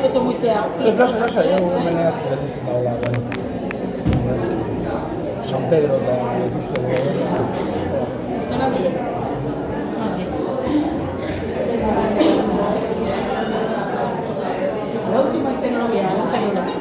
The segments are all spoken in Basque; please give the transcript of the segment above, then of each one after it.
eso muitzea. Ez lasa, meneak gelditzen dagoela. San Pedro eta ikusten dagoela. Zona bile. La última tecnología, la tecnología.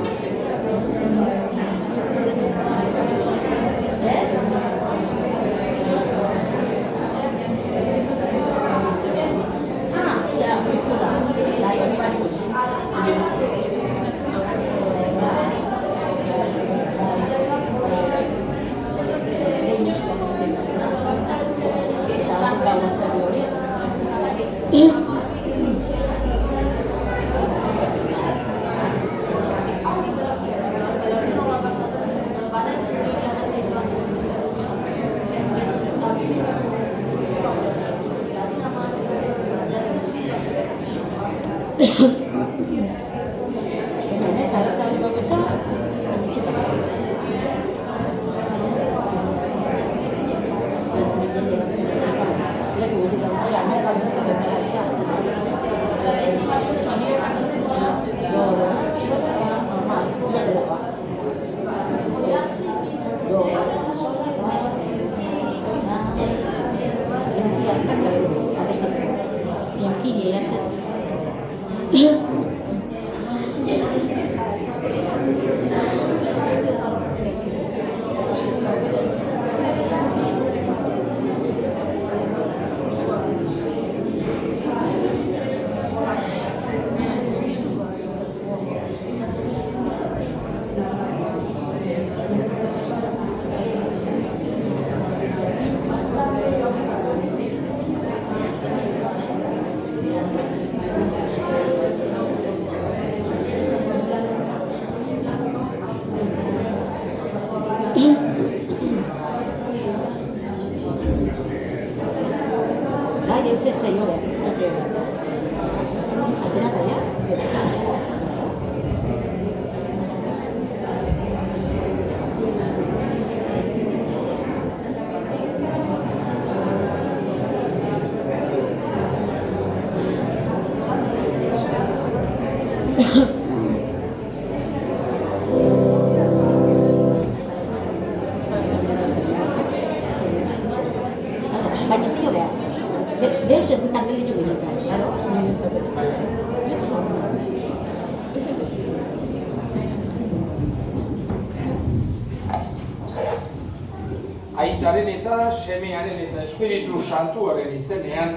Aitaren eta semearen eta Espiritu Santuaren izenean,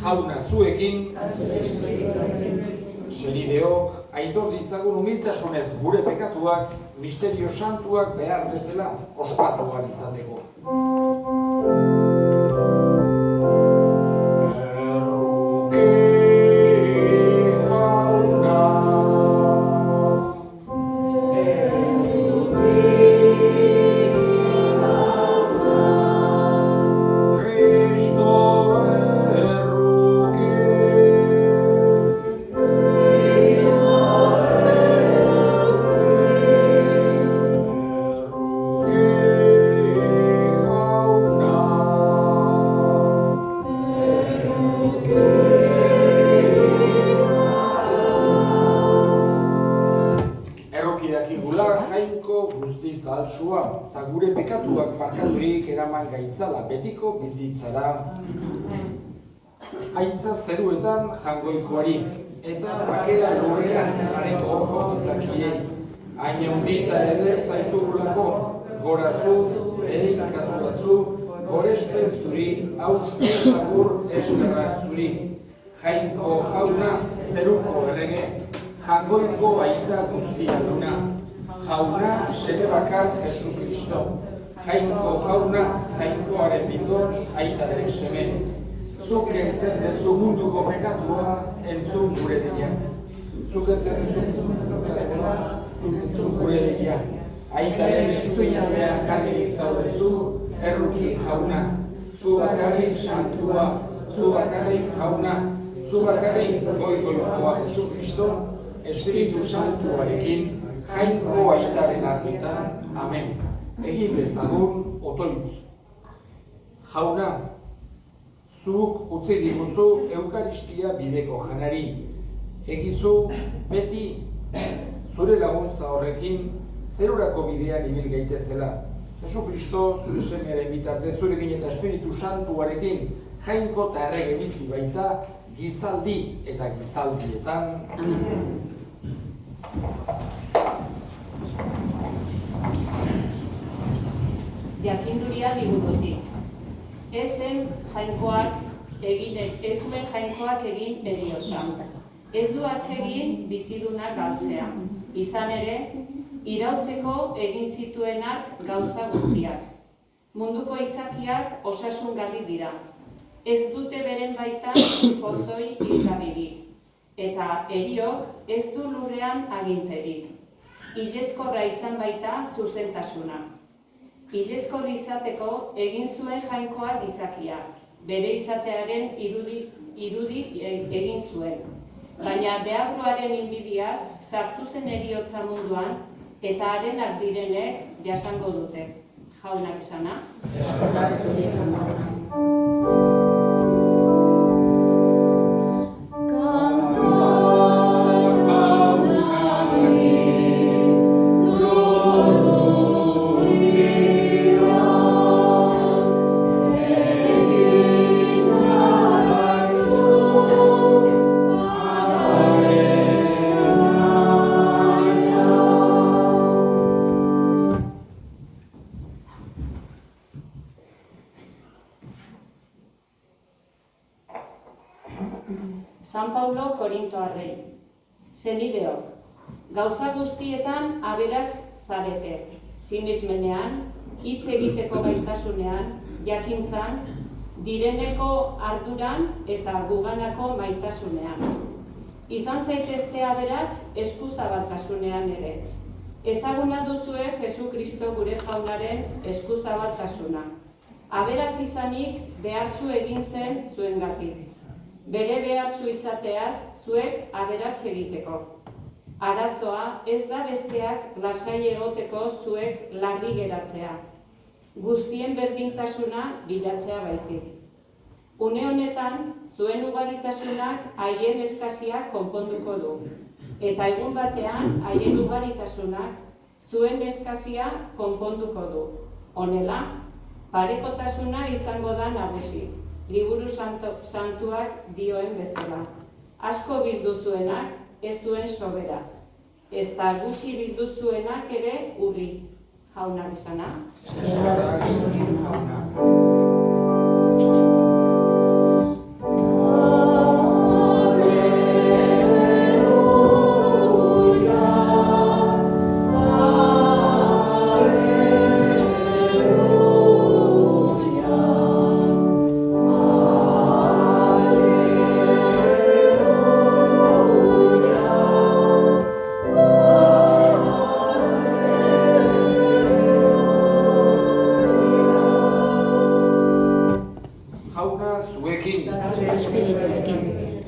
Jauna zuekin, senideok, aitor ditzagun humiltasunez gure pekatuak, misterio santuak behar bezala ospatuak izateko. Eta gure pekatuak barkaturik eraman gaitzala betiko bizitzara. Aitza zeruetan jangoikoari eta bakera lurrean areko izakiei. Hain handita ere zaitugulako, gorazu, eikaturazu, gorespen zuri, auspe zagur eskerrak zuri. Jainko jauna, zeruko errege, jangoiko aita guztia duna. Jauna, seme bakar Jesu Kristo. Jainko jauna, jainkoaren bidotz, aitaren seme. Zuk entzen dezu munduko pekatua, entzun gure deia. Zuk entzen dezu entzun gure deia. Aitaren eskuinaldean jarririk zaudezu, erruki jauna. Zu bakarrik santua, zu bakarrik jauna, zu bakarrik goikoa Jesu Kristo, Espiritu Santuarekin, Jainko aitaren argitan, amen. Egin bezagun otoitz. Jauna, zuk utzi diguzu Eukaristia bideko janari. egizu beti zure laguntza horrekin zerurako bidean ibil gaitezela. Jesu Kristo, zure semearen bitartez, zurekin eta Espiritu Santuarekin jainko eta errege bizi baita gizaldi eta gizaldietan. Jakinduria liburutik. Ez zuen jainkoak egin heriotza. Ez du atsegin bizidunak galtzea. Izan ere, irauteko egin zituenak gauza guztiak. Munduko izakiak osasungarri dira. Ez dute beren baitan pozoi izgabirik. Eta heriok ez du lurrean aginterik. Hilezkorra izan baita zuzentasuna. Hilezkor izateko egin zuen jainkoa gizakia. Bere izatearen irudi egin zuen. Baina deabruaren inbidiaz sartu zen heriotza munduan eta harenak direnek jasango dute. Jaunak esana. San Paulo Korintoarrei. Senideok, gauza guztietan aberaz zarete, sinismenean, hitz egiteko gaitasunean, jakintzan, direneko arduran eta guganako maitasunean. Izan zaitezte aberats eskuzabaltasunean ere. Ezaguna duzue Jesu Kristo gure jaunaren eskuzabaltasuna. Aberats izanik behartsu egin zen zuengatik. Bere behartsu izateaz zuek aberats egiteko. Arazoa ez da besteak lasai egoteko zuek larri geratzea. Guztien berdintasuna bilatzea baizik. Une honetan, zuen ugaritasunak haien eskasiak konponduko du. Eta egun batean, haien ugaritasunak zuen eskasia konponduko du. Honela, parekotasuna izango da nagusi. Liburu santuak dioen bezala. Asko bildu zuenak ez zuen sobera. Ez da gutxi bildu zuenak ere urri. Jaunak esana.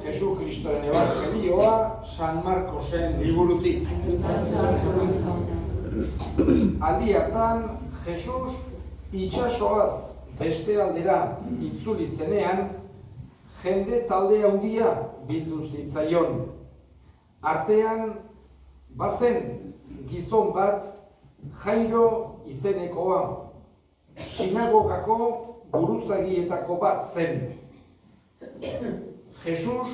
Jesu Kristoren ebangelioa San Markosen liburutik. Aldi hartan, Jesus itsasoaz beste aldera itzuli zenean, jende talde handia bildu zitzaion. Artean, bazen gizon bat Jairo izenekoa, sinagogako buruzagietako bat zen. Jesus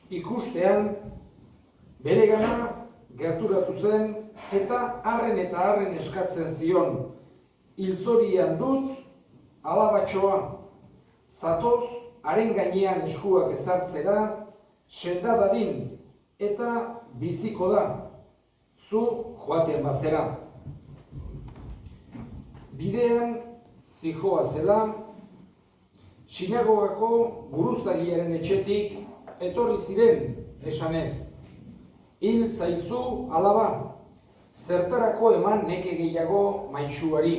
ikustean beregana gerturatu zen eta harren eskatzen zion. Hilzorian dut alabatxoa, zatoz haren gainean eskuak ezartzera, senda dadin eta biziko da, zu joaten bazera. Bidean zijoa zela, sinagogako buruzagiaren etxetik etorri ziren esanez. Hil zaizu alaba, zertarako eman neke gehiago maitsuari.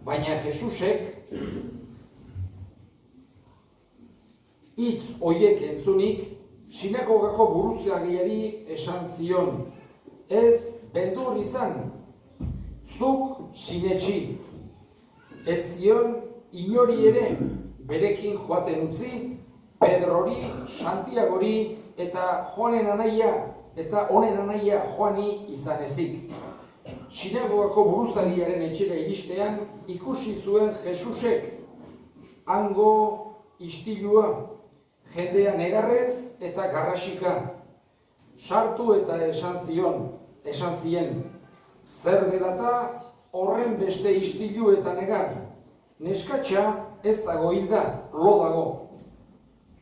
Baina Jesusek hitz horiek entzunik, sinagogako buruzagiari esan zion. Ez beldur izan, zuk sinetsi. Ez zion inori ere berekin joaten utzi, Pedrori, Santiagori eta Joanen anaia eta honen anaia Joani izan ezik. Sinagogako buruzariaren etxera iristean ikusi zuen Jesusek hango istilua, jendea negarrez eta garrasika. Sartu eta esan zien, zer delata horren beste istilu eta negar. Neskatxa ez dago hilda, lo dago.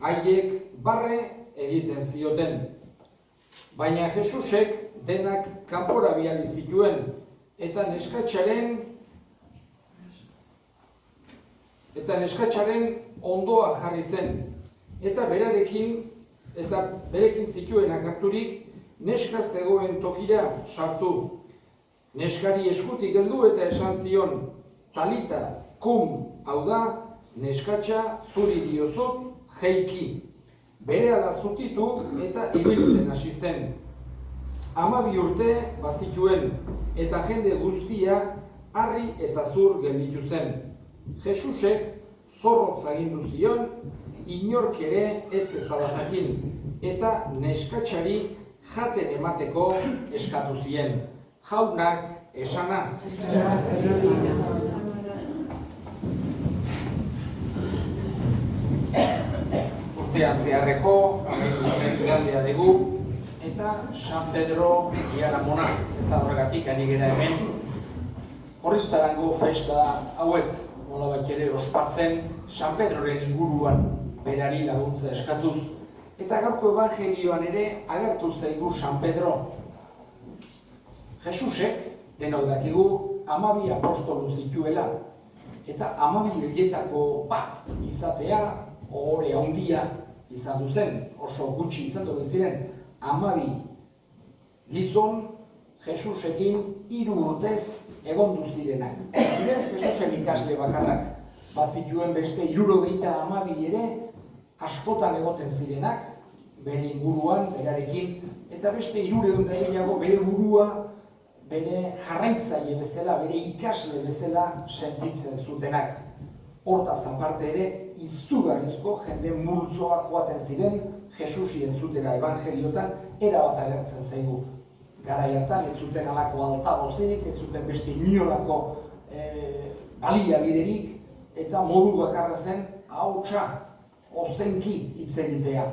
Haiek barre egiten zioten. Baina Jesusek denak kanpora bidali zituen eta neskatxaren ondoa jarri zen. Eta berekin zituenak harturik neska zegoen tokira sartu. Neskari eskutik heldu eta esan zion, talita, kum, hau da, neskatxa zuri diozut, jeiki. Berehala zutitu eta ibiltzen hasi zen. 12 urte bazituen eta jende guztia harri eta zur gelditu zen. Jesusek zorrotz agindu zion, inork ere ez zezala jakin, eta neskatxari jaten emateko eskatu zien. Jaunak esana. Urtean zeharreko, galdea dugu, eta San Pedro Iaramona, eta horregatik ari gera hemen. Horriztarango festa hauek, nolabait ere ospatzen, San Pedroren inguruan berari laguntza eskatuz. Eta gaurko evangelioan ere agertu zaigu San Pedro. Jesusek, denok dakigu, 12 apostolu zituela. Eta 12 horietako bat izatea, ohore handia izan duzen, oso gutxi izan du ziren, 12 gizon Jesusekin 3 urtez egondu zirenak. Ziren Jesusen ikasle bakarrak, bazituen beste 72 ere askotan egoten zirenak, bere inguruan, berarekin, eta beste 300 gehiago bere burua, bere jarraitzaile bezala, bere ikasle bezala sentitzen zutenak. Hortaz aparte ere, izugarrizko jende multzoak joaten ziren Jesusi entzutera evangeliotan erabat agertzen zaigu. Garai hartan ez zuten halako altabozik, ez zuten beste inolako baliabiderik, eta modu bakarra zen ahotsa ozenki hitz egitea.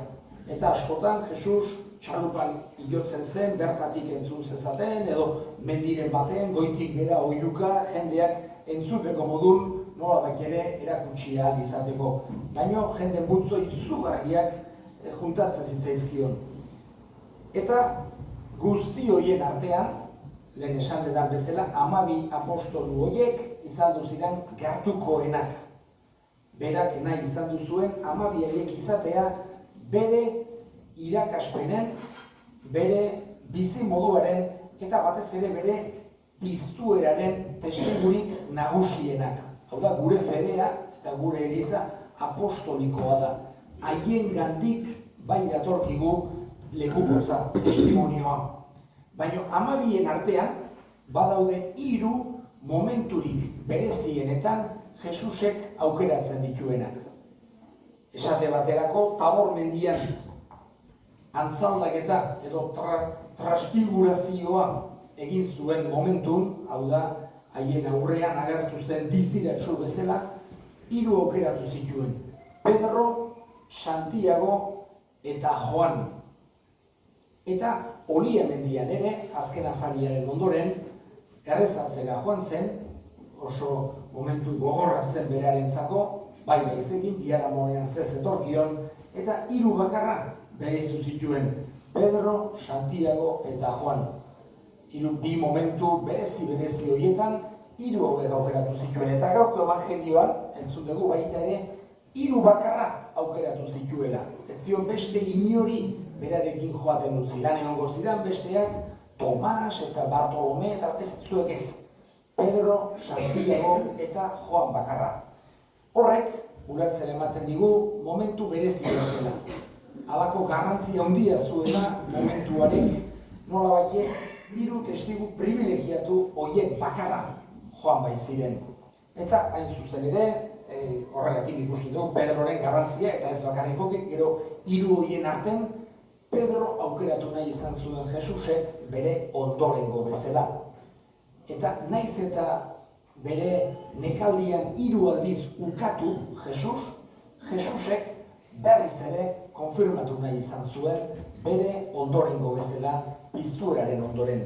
Eta askotan Jesus txalupan ilotzen zen, bertatik entzun zezaten, edo mendiren baten, goitik bera oihuka, jendeak entzuteko modun, nolabait ere erakutsi ahal izateko. Baina jende multzo izugarriak juntatzen zitzaizkion. Eta guzti horien artean, lehen esan dedan bezala, 12 apostolu horiek izan duziren gertukoenak. Berak nahi izan duzuen 12 horiek izatea bere irakaspenen, bere bizi moduaren eta batez ere bere piztueraren testigurik nagusienak. Hau da, gure fedea eta gure eliza apostolikoa da. Haiengandik bai datorkigu lekukotza, testimonioa. Baina 12 artean badaude 3 momenturik berezienetan Jesusek aukeratzen dituenak. Esate baterako Tabor mendian antzaldaketa edo transfigurazioa egin zuen momentun, hau da, haien aurrean agertu zen distiratsu bezala, 3 aukeratu zituen. Pedro, Santiago eta Joan. Eta Olia mendian ere, azken afariaren ondoren, errezatzera joan zen, oso momentu gogorra zen berarentzako, bai baizekin, Diaramonean zez etorkion, eta 3 bakarra bereizu zituen, Pedro, Santiago eta Joan. 2 momentu berezi horietan, 3 aukeratu zituen. Eta gaurko evangelioan, entzun dugu baita ere, 3 bakarra aukeratu zituela. Ez zion beste inori berarekin joaten dut ziren, egongo ziren besteak, Tomas eta Bartolome eta ez zuek ez. Pedro, Santiago eta Joan bakarra. Horrek, ulertzen ematen digu, momentu berezi bezala. Halako garrantzia handia zuena momentuarek, nolabait 3 testigu privilegiatu horiek bakarra joan baiziren. Eta hain zuzen ere, horregatik ikusten dugu Pedroren garrantzia, eta ez bakarrik gero 3 horien arten Pedro aukeratu nahi izan zuen Jesusek bere ondorengo bezala. Eta naiz eta bere nekaldian 3 aldiz ukatu Jesusek berriz ere konfirmatu nahi izan zuen bere ondorengo bezala piztueraren ondoren.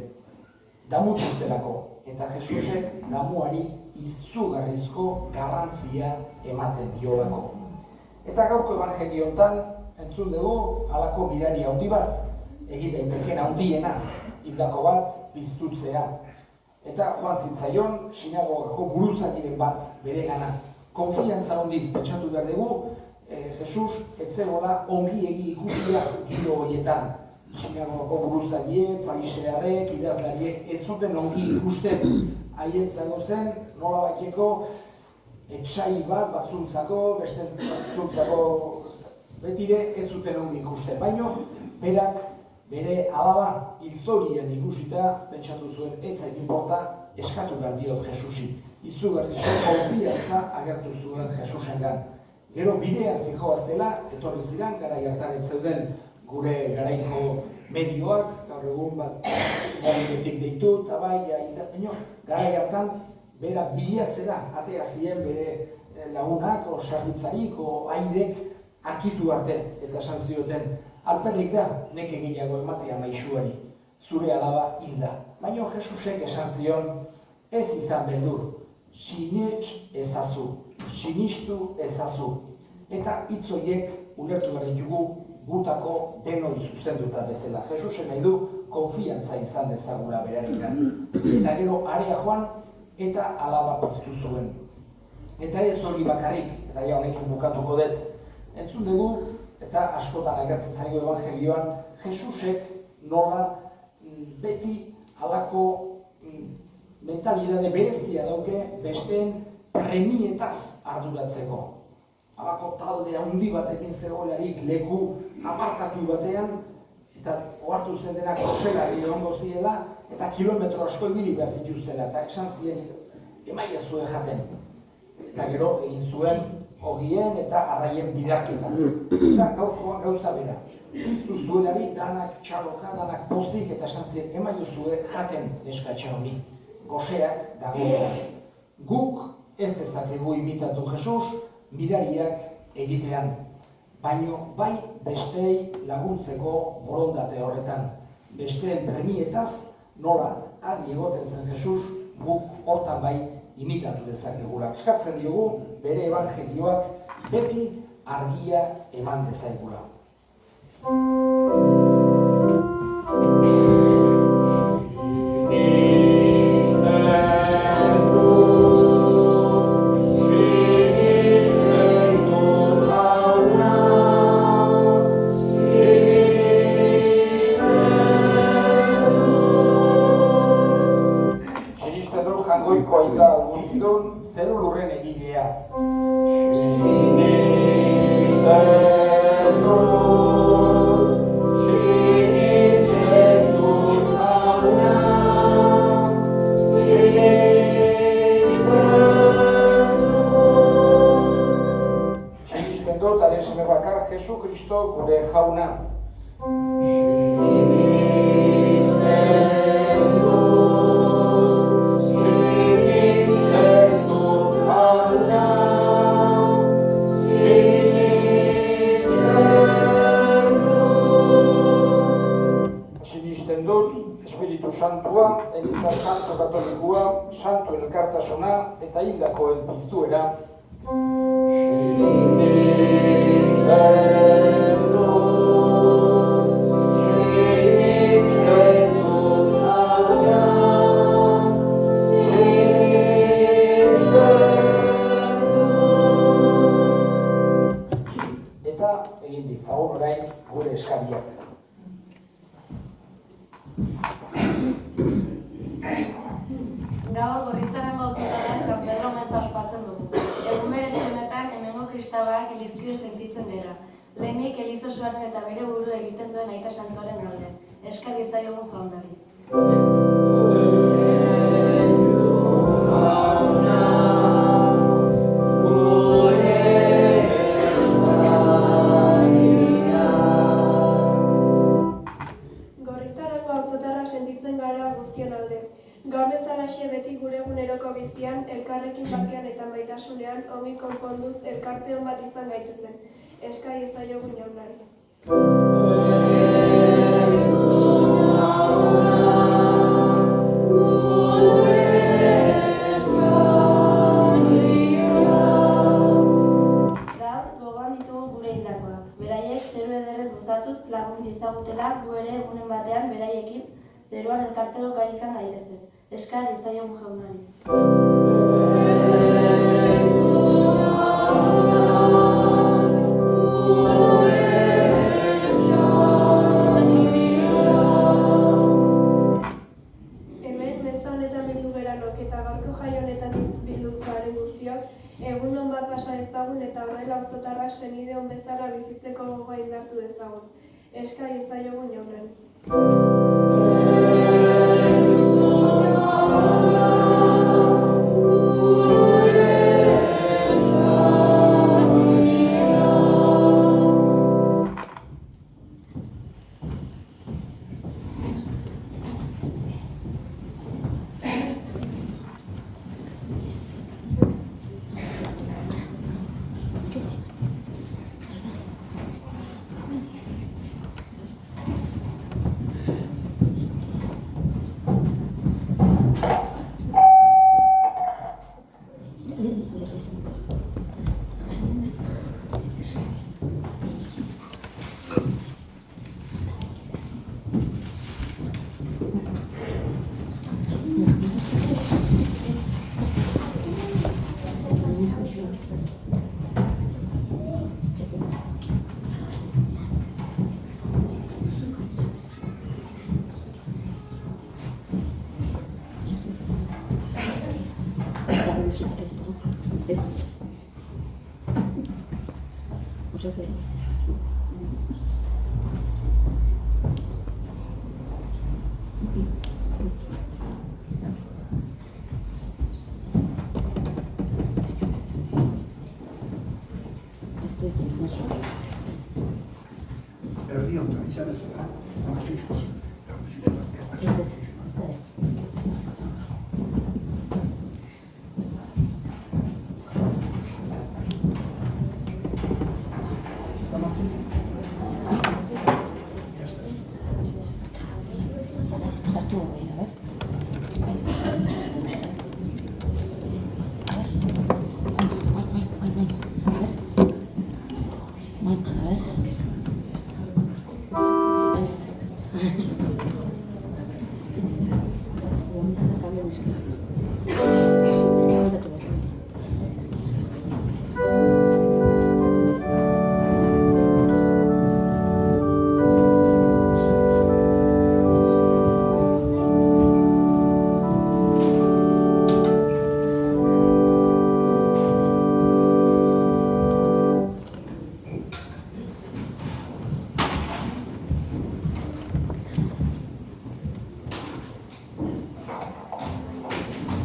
Damutu zelako, eta Jesusek damuari izugarrizko garrantzia ematen diolako. Eta gaurko evangeliontan entzun dugu halako mirari handi bat, egin daiteken handiena, hildako bat piztutzea. Eta joan zitzaion sinagogako buruzagiren bat beregana. Konfiantza handiz pentsatu behar dugu, Jesus ez zegoela ongiegi ikusia giro horietan. Sinagogako buruzagie, farisearrek, idazlariek ez zuten ongi ikusten. Haietzago zen, nola baiteko etsai bat batzuntzako, beste batzuntzako betire ez zuten ongi ikusten. Baina, berak bere alaba hilzorien ikusita pentsatu zuen ez zait inporta eskatu behar diot Jesusi. Izugarrizko konfiantza agertu zuen Jesusengan. Gero bidean zijoaztela, etorri ziren, garai hartan ez zeuden gure garaiko medioak, gaur egun bat mobiletik deitu, eta bai, garai hartan bera bilatzera atea ziren bere lagunak, o sarbitzarik, o aidek arkitu arte, eta esan zioten, alperrik da, neke gehiago ematea maisuari, zure alaba hilda. Baina Jesusek esan zion, ez izan beldur, sinets ezazu, sinistu ezazu. Eta hitz horiek ulertu behar ditugu gutako denoi zuzenduta bezala. Jesusen nahi du konfiantza izan dezagula berarikan. Eta gero area joan eta alaba piztu zuen. Eta ez hori bakarrik, eta ja honekin bukatuko dut. Entzun dugu, eta askotan agertzen zaigu evangelioan, Jesusek nola beti halako mentalidade berezia dauke besteen premietaz arduratzeko. Halako talde handi batekin zegoelarik leku apartatu batean, eta ohartu zen denak koselari egongo ziela, eta kilometro asko ibili behar zituztela, eta esan ziren emaiezue jaten. Eta gero egin zuen ogien eta arraien bidarketa. Eta gaurkoan gauza bera. Piztu zuelarik danak txaloka, danak pozik, eta esan ziren emaiezue jaten neskatxe honi. Goseak dagoetan. Guk ez dezakegu imitatu Jesus, mirariak egitean, baino bai bestei laguntzeko borondate horretan. Besteen premietaz nola adi egoten zen Jesus, guk hortan bai imitatu dezakegula. Eskatzen diogu bere evangelioak beti argia eman dezaigula. Zeru lurren egilea. Sinisten dut jauna, sinisten dut, haren seme bakar, Jesu Kristo gure jauna. Espiritu Santua, Eliza Santo Katolikua, Santo Elkartasuna eta hildakoen piztuera. Eta egin ditzagun orain gure eskariak. Gaur gorritzaren gauzatara San Pedro meza ospatzen dugu. Egun berezienetan hemengo kristauak elizkide sentitzen dira. Lehenik elizosoaren eta bere buru egiten duen aita santoren alde. Eskar diezaiogun jaunari. Gure gaitasunean ongi konponduz elkarteon bat izan gaitezen. Eska diezaiogun jaunari. Gaur gogoan ditugu gure hildakoak. Beraiek zeru ederrez gozatuz lagun diezagutela gu ere egunen batean beraiekin zeruan elkarteko gai izan gaitezen. Eska diezaiogun jaunari. Hemen meza honetan bildu geranok eta gaurko jai honetan bildu garen guztiok egun on bat pasa dezagun eta horrela auzotarrak senide on bezala bizitzeko gogoa indartu dezagun. Eska diezaiogun jaunari.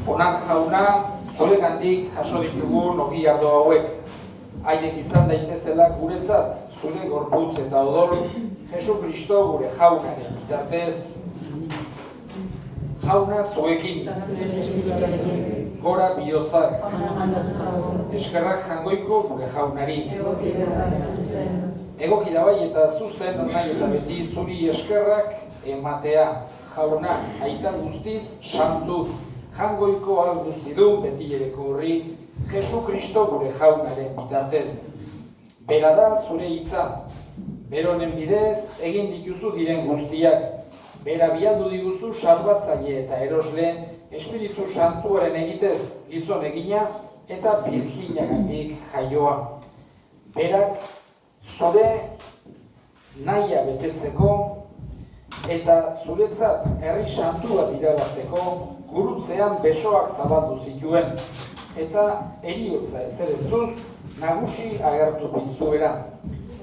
Onak jauna, zuregandik jaso ditugun ogi ardo hauek. Haiek izan daitezela guretzat, zure gorputz eta odol, Jesu Kristo gure jaunaren bitartez. Jauna zuekin, gora bihotzak, eskerrak jangoiko gure jaunari. Egoki da bai eta zuzen nahi eta beti zuri eskerrak ematea. Jauna, aita guztiz santu. Jangoiko al guztidun betillereko horri, Jesu Kristo gure jaunaren bitartez. Bera da zure hitza, beronen bidez egin dituzu diren guztiak, bera bialdu diguzu salbatzaile eta erosle, Espiritu Santuaren egitez gizon egina eta Birjinagandik jaioa. Berak zure nahia betetzeko eta zuretzat herri santu bat irabazteko gurutzean besoak zabaldu zituen, eta heriotza ezereztuz nagusi agertu piztuera.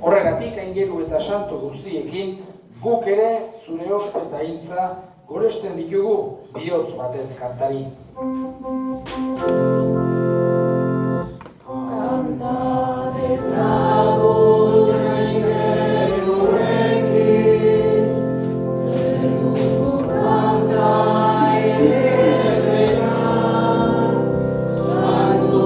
Horregatik aingeru eta santu guztiekin guk ere zure ospeta hintza goresten ditugu bihotz batez kantari. Santu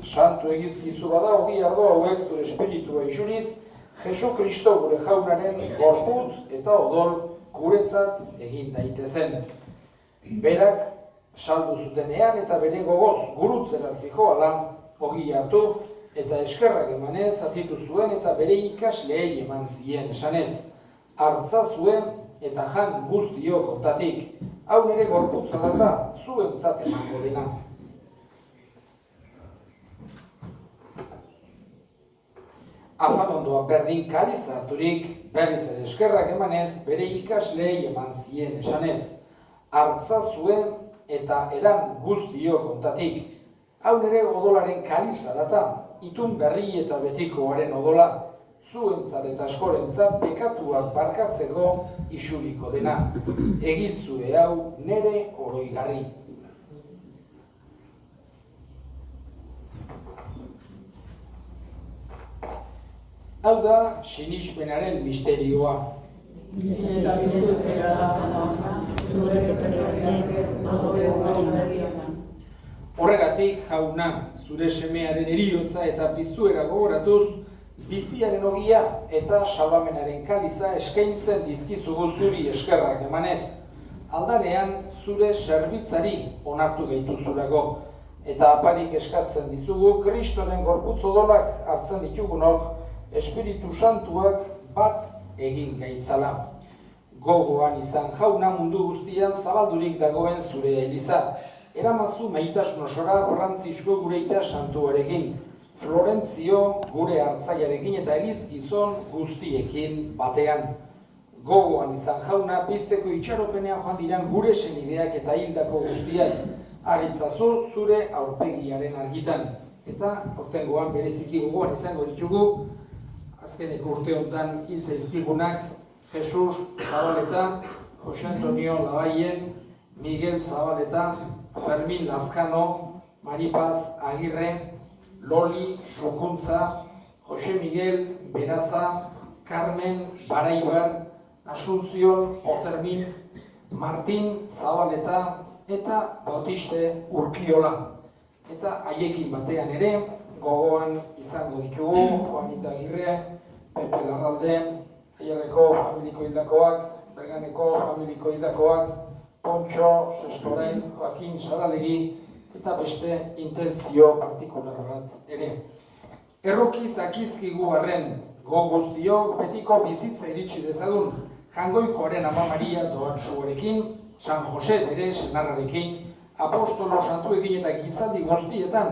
santu egizkizu bada, ogi ardo hauek zure espiritua isuriz, Jesu Kristo gure jaunaren gorputz eta odol guretzat egin daitezen. Berak saldu zutenean eta bere gogoz gurutzera zijoala ogi hartu eta eskerrak emanez atitu zuen eta bere ikasleei eman zien esanez. Hartza zuen eta jan guztiok ontatik, hau nire gorputza da zuentzat emango dena. Afalondoa berdin kaliz harturik, berriz ere eskerrak emanez, bere ikasleei eman zien esanez. Hartza zuen eta edan guztiok ontatik, hau nire odolaren kaliza data, itun berri eta betikoaren odola, zuentzat eta askorentzat bekatuak barkatzeko isuriko dena. Egizue hau nire oroigarri. Hau da sinismenaren misterioa. Horregatik, jauna, zure semearen heriotza eta piztuera gogoratuz, biziaren ogia eta salbamenaren kaliza eskaintzen dizkizugu zuri eskerrak emanez. Aldanean, zure zerbitzari onartu gaituzurago, eta aparik eskatzen dizugu Kristoren gorputz odolak hartzen ditugunok, Espiritu Santuak bat egin gaitzala. Gogoan izan jauna mundu guztian zabaldurik dagoen zure eliza. Eramazu maitasun osora Franzisko gure ita santuarekin, Florentzio gure hartzaiarekin eta eliz gizon guztiekin batean. Gogoan izan jauna pizteko itxaropenean joan diran gure senideak eta hildako guztiak. Aritzazu zure aurpegiaren argitan. Eta aurtengoan bereziki gogoan izango ditugu, azkeneko urte honetan hil zaizkigunak Jesus Zabaleta, Jose Antonio Labaien, Miguel Zabaleta, Fermin Lazkano, Maripaz Agirre, Loli Sukuntza, Jose Miguel Beraza, Carmen Baraibar, Asunción Otermin, Martin Zabaleta eta Bautiste Urkiola. Eta haiekin batean ere, gogoan izango ditugu, Juanita Agirre, Pepe Larralde, Aierreko familiko hildakoak, Berganeko familiko hildakoak, Pontxo, Sestoren, Joaquin Saralegi, eta beste intentzio partikular bat ere. Erruki zakizkigu arren, go guztiok betiko bizitza iritsi dezagun, Jangoikoaren Ama Maria doatsuarekin, San Jose bere senarrarekin, apostolo santuekin eta gizaldi guztietan,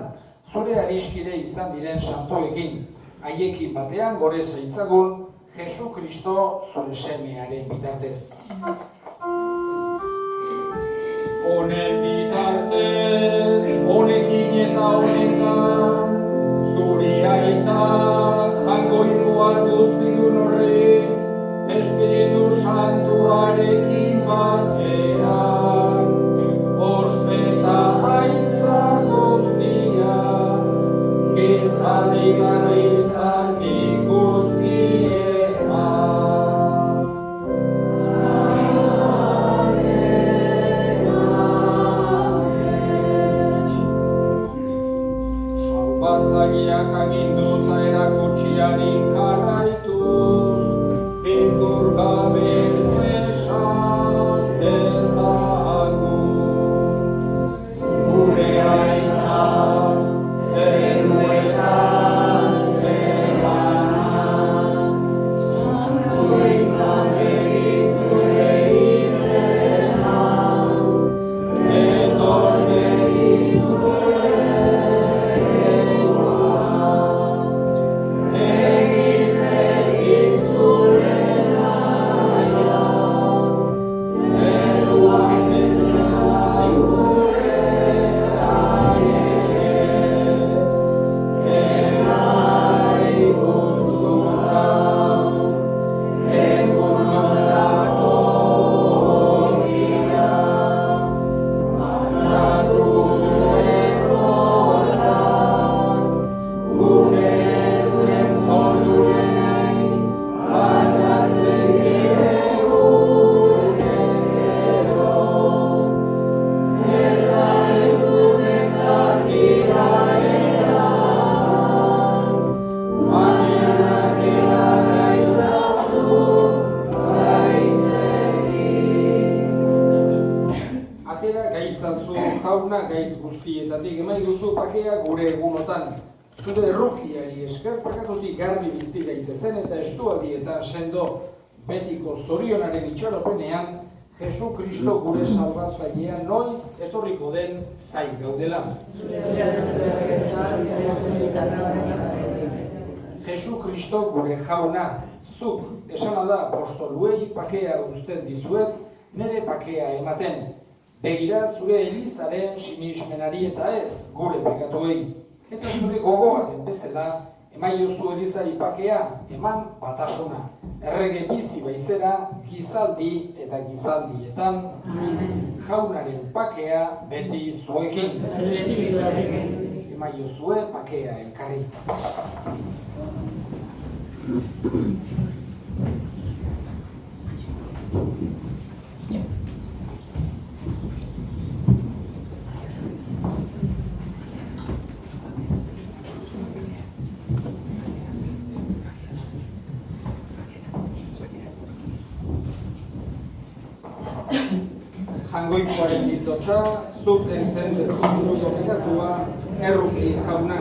zure ariskide izan diren santuekin, haiekin batean gore zaitzagun, Jesu Kristo zure semearen bitartez. Honen bitartez, honekin eta honengan, zuri aita, jangoikoan guztidun horri, Espiritu Santuarekin batean, ospeta haitza guztia, gizaldi gara izan ikuzkiena. Salbatzaileak aginduta erakutsiari jarraituz, beldur gabe esan dezagun. Gure aita zeruetan zerana, santu izan begiz zure izena, etor begiz zure egin begiz zure naia. gaiz guztietatik emaiguzu pakea gure egunotan. Zure errukiari esker pakatutik garbi bizi gaitezen eta estualdietan sendo betiko zorionaren itxaropenean Jesu Kristo gure salbatzailea noiz etorriko den zai gaudela. Jesu Kristo gure jauna, zuk esana da apostoluei pakea uzten dizuet, nire pakea ematen. Begira zure Elizaren sinismenari eta ez gure pekatuei. Eta zure gogoa den bezala, emaiozu Elizari pakea, eman batasuna. Errege bizi baizera, gizaldi eta gizaldietan, jaunaren pakea beti zuekin. Emaiozue pakea elkarri. Jangoikoaren bildotxa, zuk entzen dezkutuko bekatua, erruki jauna.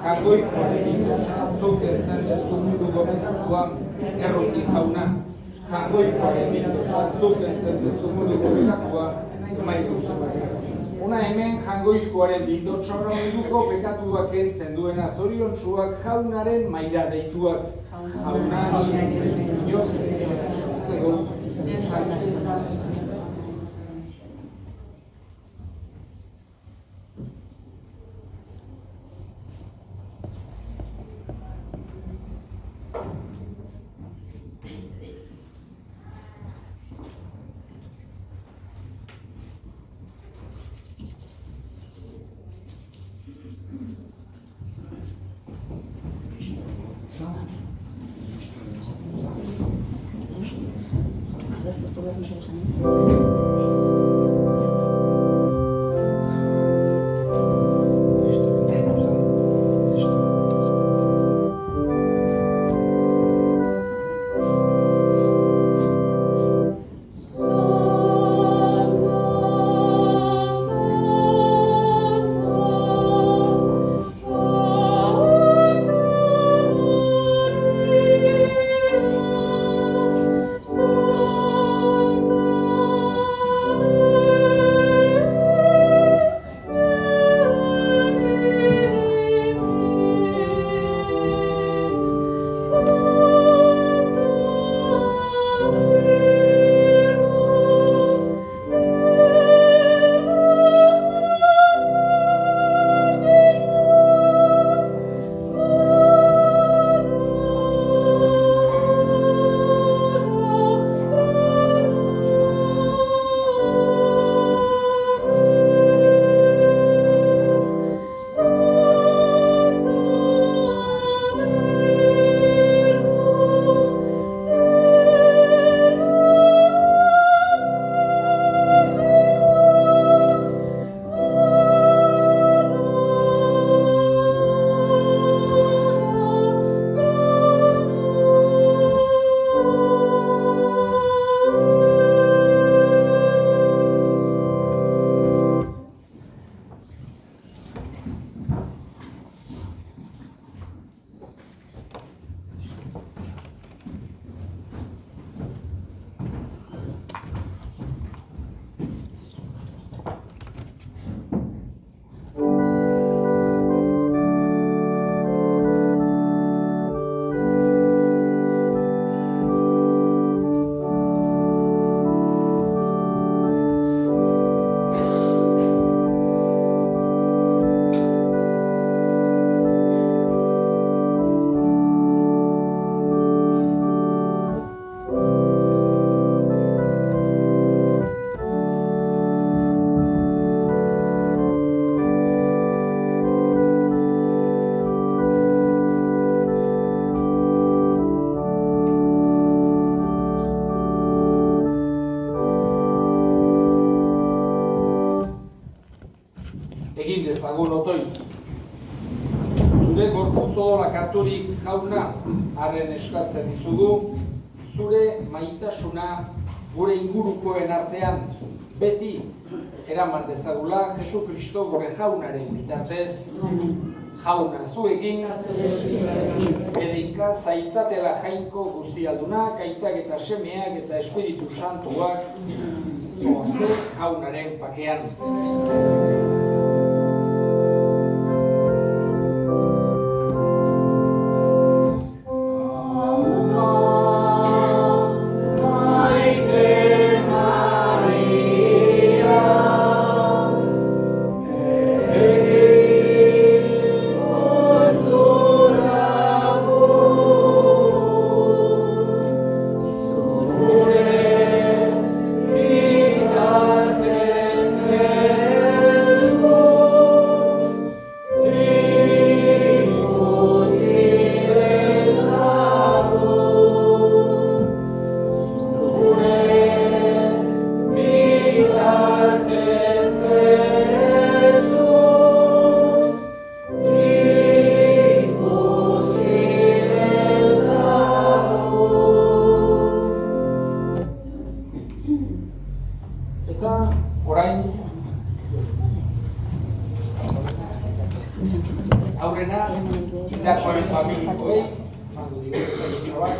Jangoikoaren bildotxa, zuk entzen dezkutuko bekatua, erruki jauna. Jangoikoaren bildotxa, zuk entzen dezkutuko bekatua, maiguzu. Una hemen jangoikoaren bildotxa horrenduko bekatuak entzen duena zoriontsuak jaunaren maira deituak. Jaunari zego. dezagun otoitz. Zure gorputz odola katurik jauna, harren eskatzen dizugu, zure maitasuna gure ingurukoen artean beti eraman dezagula Jesu Kristo gure jaunaren bitartez. Jauna zuekin, edinka zaitzatela jainko guztialdunak, aitak eta semeak eta Espiritu Santuak zoazte jaunaren pakean. Aurrena, hildakoen familikoei, emango digu bat.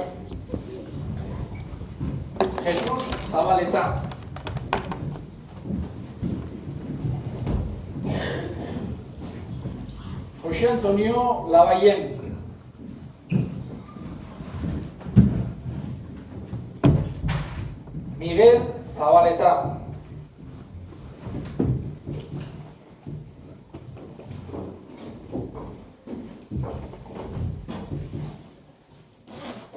Jesus Zabaleta. José Antonio Labayen. Miguel Zabaleta.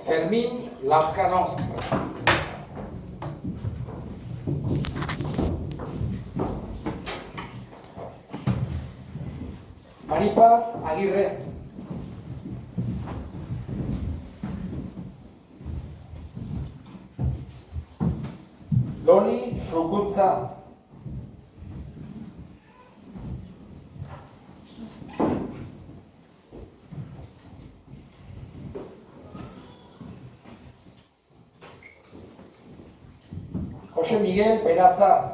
Fermín Lazcano. Maripaz Aguirre. Loni Xukuntza. José Miguel Peraza.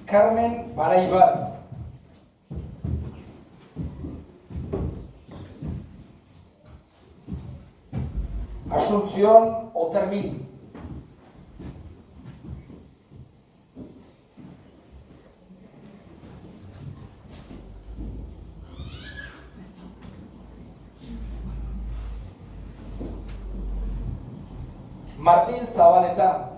Carmen Baraibar. Asunción Otermin. Martín Zabaleta.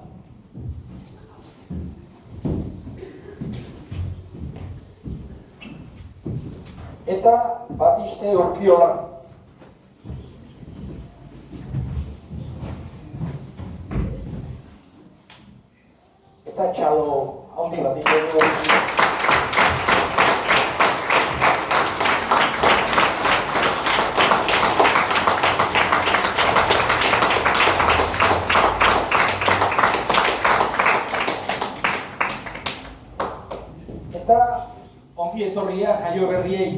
Eta Batiste Urkiola. Eta txalo handi bat dugu. Eta ongi etorria jaio berriei.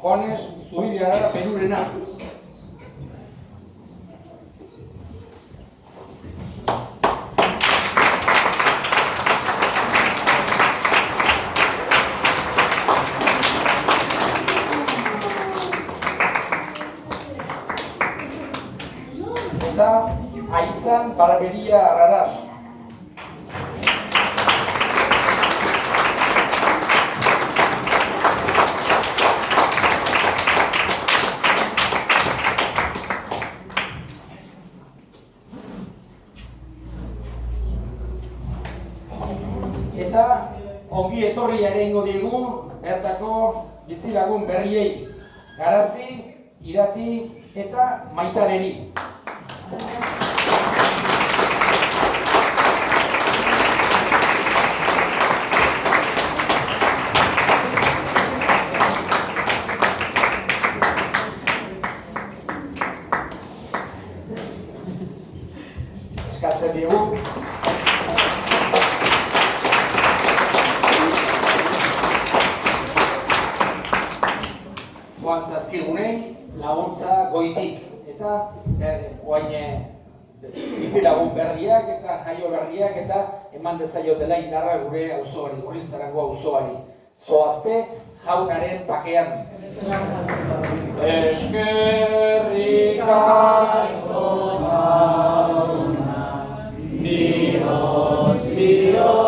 Juanes Zubidiara Perurena. Eta Aizan Barberia Araras. Eta ongi etorri ere ingo diegu bertako bizilagun berriei, Garazi, Irati eta Maitareri. Eskatzen diegu. Joan zazkigunei laguntza goitik eta oain bizilagun berriak eta jaio berriak eta eman dezaiotela indarra gure auzoari, Urrizarango auzoari. Zoazte jaunaren bakean. Eskerrik asko jauna, bihotz, bihotz.